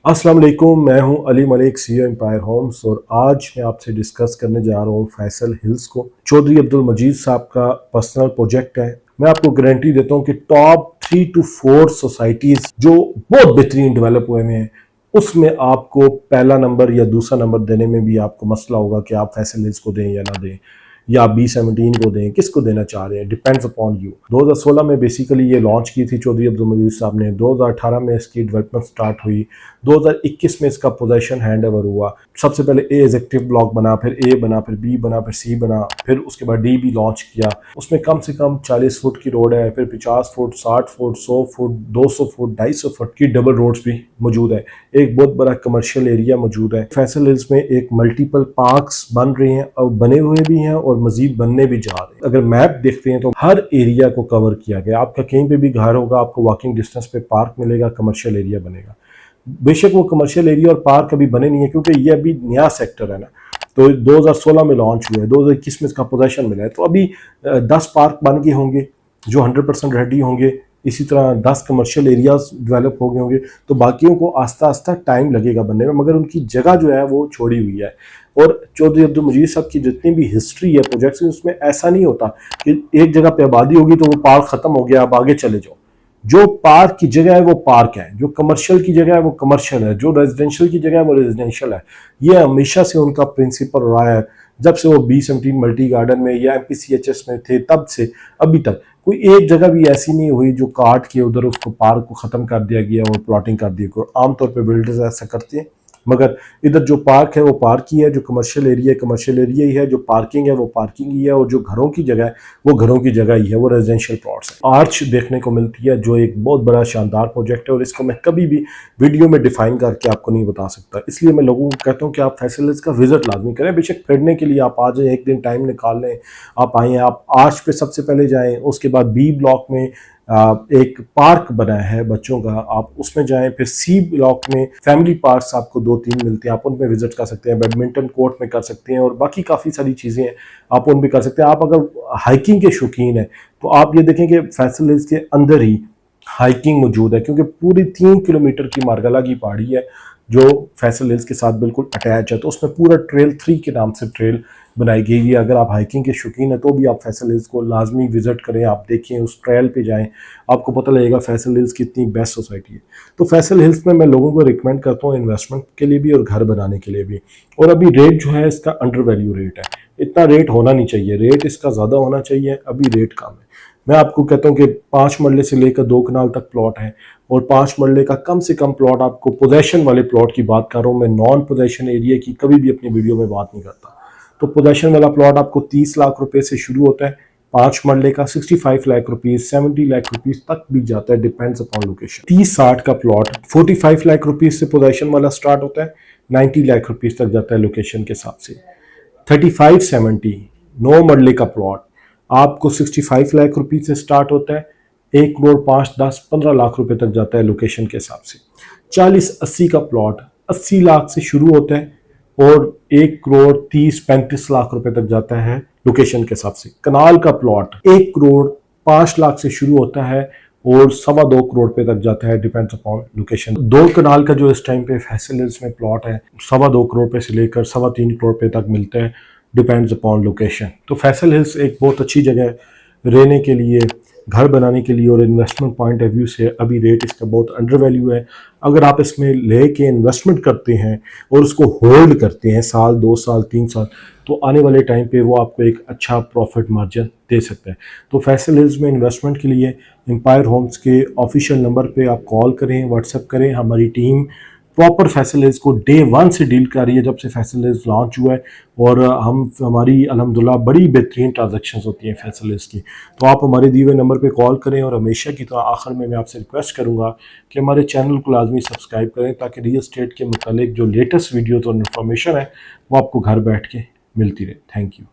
अस्सलाम वालेकुम, मैं हूं Ali Malik, CEO Empire Homes. और आज मैं आपसे डिस्कस करने जा रहा हूं फैसल हिल्स को। चौधरी अब्दुल मजीद साहब का पर्सनल प्रोजेक्ट है। मैं आपको गारंटी देता हूं कि टॉप 3 to 4 सोसाइटीज़ जो बहुत बेहतरीन डेवलप हुए हैं, उसमें आपको पहला नंबर या दूसरा नंबर देने में भी आपको मसला होगा कि आप फैसल हिल्स को दें या ना दें, या B17 को दें, किसको देना चाह रहे हैं, डिपेंड्स अपॉन यू। 2016 में बेसिकली ये लॉन्च की थी चौधरी अब्दुल मजीद साहब ने। 2018 में इसकी डेवलपमेंट स्टार्ट हुई। 2021 में इसका पोजेशन हैंड ओवर हुआ। सबसे पहले ए एग्जेक्टिव ब्लॉक बना, फिर ए बना, फिर बी बना, फिर सी बना, फिर उसके बाद डी भी लॉन्च किया। उसमें कम से कम 40 फुट की रोड है, फिर 50 foot, 60 foot, 100 foot, 200 foot, 250 foot की डबल रोड्स भी मौजूद है। एक बहुत बड़ा कमर्शियल एरिया मौजूद है। फैसल हिल्स में एक मल्टीपल पार्क्स बन रहे हैं और बने हुए भी हैं और मजीद बनने भी जा रहे हैं। अगर मैप देखते हैं तो हर एरिया को कवर किया गया। आपका कहीं पे भी घर होगा, आपको वॉकिंग डिस्टेंस पे पार्क मिलेगा, कमर्शियल एरिया बनेगा। बेशक वो कमर्शियल एरिया और पार्क अभी बने नहीं है, क्योंकि ये अभी नया सेक्टर है ना। तो 2016 में लॉन्च हुआ है, 2021 में इसका पोजेशन मिला है। तो अभी 10 पार्क बन गए होंगे जो 100% रेडी होंगे। इसी तरह 10 कमर्शियल एरियाज डेवलप हो गए होंगे। तो बाकियों को आस्ता आस्ता टाइम लगेगा बनने में, मगर उनकी जगह जो है वो छोड़ी हुई है। और चौधरी अब्दुल मजीद साहब की जितनी भी हिस्ट्री है प्रोजेक्ट्स, उसमें ऐसा नहीं होता कि एक जगह पे आबादी होगी तो वो पार्क खत्म हो गया, अब आगे चले जाओ। जो पार्क की जगह है वो पार्क है, जो कमर्शियल की जगह है वो कमर्शियल है, जो रेजिडेंशियल की जगह है वो रेजिडेंशियल है। ये हमेशा से उनका प्रिंसिपल रहा है। जब से वो B17 मल्टी गार्डन में या MPCHS में थे, तब से अभी तक कोई एक जगह भी ऐसी नहीं हुई जो काट के उधर उसको पार्क को ख़त्म कर दिया गया और प्लॉटिंग कर दी गई। आमतौर पर बिल्डर्स ऐसा करते हैं, मगर इधर जो पार्क है वो पार्क ही है, जो कमर्शियल एरिया है कमर्शियल एरिया ही है, जो पार्किंग है वो पार्किंग ही है, और जो घरों की जगह है वो घरों की जगह ही है, वो रेजिडेंशियल प्लॉट्स है। आर्च देखने को मिलती है जो एक बहुत बड़ा शानदार प्रोजेक्ट है, और इसको मैं कभी भी वीडियो में डिफाइन करके आपको नहीं बता सकता। इसलिए मैं लोगों को कहता हूँ कि आप फैसल हिल्स का विजिट लाजमी करें। बेशक पढ़ने के लिए आप आ जाएं, एक दिन टाइम निकाल लें, आप आएँ, आप आर्च पे सबसे पहले जाएँ। उसके बाद B ब्लॉक में एक पार्क बना है बच्चों का, आप उसमें जाएं। फिर C ब्लॉक में फैमिली पार्क्स आपको 2-3 मिलते हैं, आप उनमें विजिट कर सकते हैं। बैडमिंटन कोर्ट में कर सकते हैं, और बाकी काफ़ी सारी चीज़ें हैं आप उन भी कर सकते हैं। आप अगर हाइकिंग के शौकीन हैं तो आप ये देखें कि फैसल हिल्स के अंदर ही हाइकिंग मौजूद है, क्योंकि पूरी 3 किलोमीटर की मार्गला की पहाड़ी है जो फैसल हिल्स के साथ बिल्कुल अटैच है। तो उसमें पूरा ट्रेल 3 के नाम से ट्रेल बनाई गई है। अगर आप हाइकिंग के शौकीन हैं तो भी आप फैसल हिल्स को लाजमी विजिट करें, आप देखें, उस ट्रेल पे जाएं, आपको पता लगेगा फैसल हिल्स कितनी बेस्ट सोसाइटी है। तो फैसल हिल्स में मैं लोगों को रिकमेंड करता हूँ इन्वेस्टमेंट के लिए भी और घर बनाने के लिए भी। और अभी रेट जो है इसका अंडर वैल्यू रेट है। इतना रेट होना नहीं चाहिए, रेट इसका ज़्यादा होना चाहिए, अभी रेट कम है। मैं आपको कहता हूँ कि 5 मरले से लेकर 2 कनाल तक प्लॉट है, और 5 मरले का कम से कम प्लॉट, आपको पोजेशन वाले प्लॉट की बात कर रहा हूँ मैं, नॉन पोजेशन एरिया की कभी भी अपनी वीडियो में बात नहीं करता। तो पोजेशन वाला प्लॉट आपको 30 लाख रुपए से शुरू होता है। 5 मरले का 65 लाख रुपीज, 70 लाख रुपीज तक भी जाता है, डिपेंड्स अपॉन लोकेशन। 30-60 का प्लॉट 45 लाख रुपीज से पोजेशन वाला स्टार्ट होता है, 90 लाख रुपीज तक जाता है लोकेशन के हिसाब से। 35-70 9 मरले का प्लॉट आपको 65 लाख रुपीज से स्टार्ट होता है, 1 करोड़ 5, 10, 15 लाख रुपए तक जाता है लोकेशन के हिसाब से। 40-80 का प्लॉट 80 लाख से शुरू होता है और 1 करोड़ 30-35 लाख रुपए तक जाता है लोकेशन के हिसाब से। कनाल का प्लॉट 1 करोड़ 5 लाख से शुरू होता है और 2.25 करोड़ पे तक जाता है, डिपेंड्स अपॉन लोकेशन। 2 कनाल का जो इस टाइम पे फैसल हिल्स में प्लॉट है 2.25 करोड़ पे से लेकर 3.25 करोड़ पे तक मिलता है, डिपेंड्स अपॉन लोकेशन। तो फैसल हिल्स एक बहुत अच्छी जगह है रहने के लिए, घर बनाने के लिए, और इन्वेस्टमेंट पॉइंट ऑफ व्यू से अभी रेट इसका बहुत अंडर वैल्यू है। अगर आप इसमें लेके इन्वेस्टमेंट करते हैं और उसको होल्ड करते हैं साल, 2 साल, 3 साल, तो आने वाले टाइम पे वो आपको एक अच्छा प्रॉफिट मार्जिन दे सकता है। तो फैसल हिल्स में इन्वेस्टमेंट के लिए एम्पायर होम्स के ऑफिशियल नंबर पे आप कॉल करें, व्हाट्सएप करें। हमारी टीम प्रॉपर फैसल हिल्स को डे 1 से डील कर रही है, जब से फैसल हिल्स लॉन्च हुआ है। और हमारी अल्हम्दुलिल्लाह बड़ी बेहतरीन ट्रांजैक्शंस होती हैं फैसल हिल्स की। तो आप हमारे दिए हुए नंबर पे कॉल करें, और हमेशा की तरह आखिर में मैं आपसे रिक्वेस्ट करूंगा कि हमारे चैनल को लाजमी सब्सक्राइब करें, ताकि रियल एस्टेट के मुतालिक जो लेटेस्ट वीडियोज़ और इन्फॉर्मेशन है वो आपको घर बैठ के मिलती रहे। Thank you.